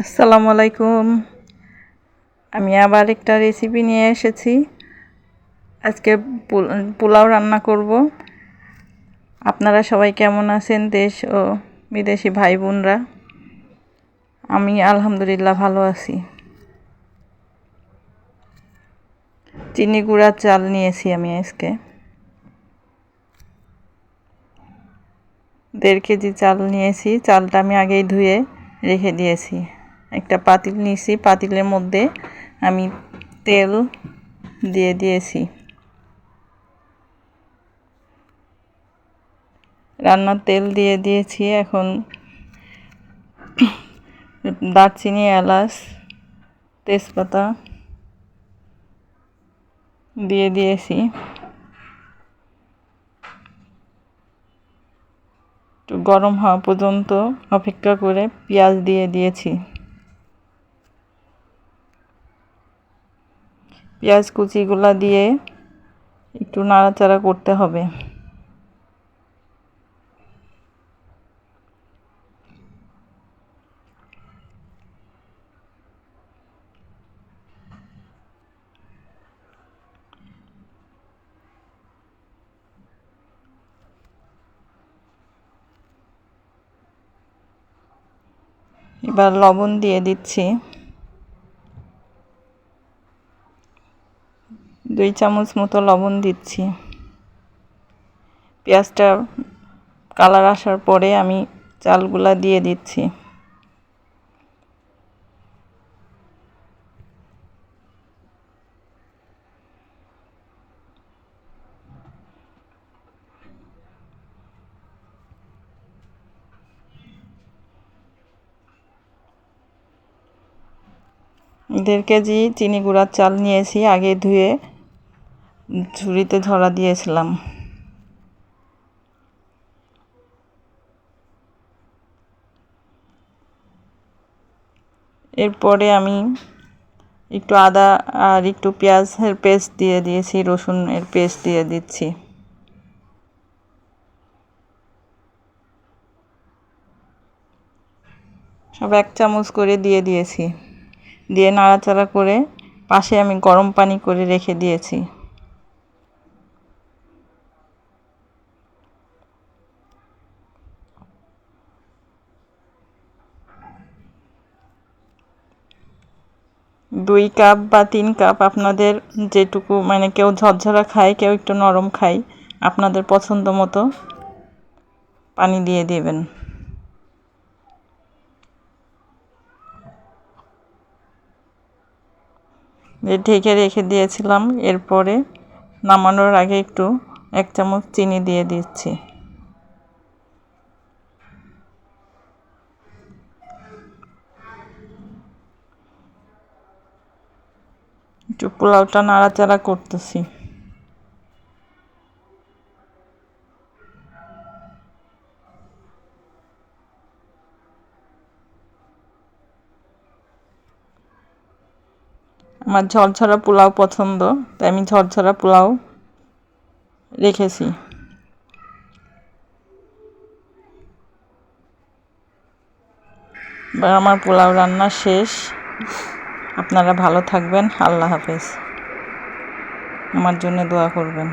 আসসালামু আলাইকুম। আমি আবার একটা রেসিপি নিয়ে এসেছি। আজকে পোলাও রান্না করব। আপনারা সবাই কেমন আছেন, দেশ ও বিদেশি ভাই বোনরা? আমি আলহামদুলিল্লাহ ভালো আছি। চিনি গুঁড়া চাল নিয়েছি আমি আজকে 1.5 কেজি চাল নিয়েছি। চালটা আমি আগেই ধুয়ে রেখে দিয়েছি। একটা পাতিল নিয়েছি, পাতিলের মধ্যে আমি তেল দিয়ে দিয়েছি। রান্নার তেল দিয়ে দিয়েছি। এখন দারচিনি, এলাচ, তেজপাতা দিয়ে দিয়েছি। একটু গরম হওয়া পর্যন্ত অপেক্ষা করে পেঁয়াজ দিয়ে দিয়েছি। পেঁয়াজ কুচিগুলা দিয়ে একটু নাড়াচাড়া করতে হবে। এবার লবণ দিয়ে দিচ্ছি। 2 চামচ মতো লবণ দিচ্ছি। পেঁয়াজটা কালার আসার পরে আমি চালগুলা দিয়ে দিচ্ছি। দেড় কেজি চিনি গুঁড়ার চাল নিয়েছি, আগে ধুয়ে ঝুড়িতে ঝরা দিয়েছিলাম। এরপরে আমি একটু আদা আর একটু পেঁয়াজের পেস্ট দিয়ে দিয়েছি, রসুনের পেস্ট দিয়ে দিচ্ছি। সব 1 চামচ করে দিয়ে দিয়েছি। দিয়ে নাড়াচাড়া করে পাশে আমি গরম পানি করে রেখে দিয়েছি। দুই কাপ বা 3 কাপ, আপনাদের যেটুকু, মানে কেউ ঝরঝরা খায়, কেউ একটু নরম খায়, আপনাদের পছন্দ মতো পানি দিয়ে দেবেন। ঢেকে রেখে দিয়েছিলাম। এরপরে নামানোর আগে একটু 1 চামচ চিনি দিয়ে দিচ্ছি। একটু পোলাওটা নাড়াচাড়া করতেছি। আমার ঝরঝরা পোলাও পছন্দ, তাই আমি ঝরঝরা পোলাও রেখেছি। এবার আমার পোলাও রান্না শেষ। আপনারা ভালো থাকবেন। আল্লাহ হাফেজ। আমার জন্য দোয়া করবেন।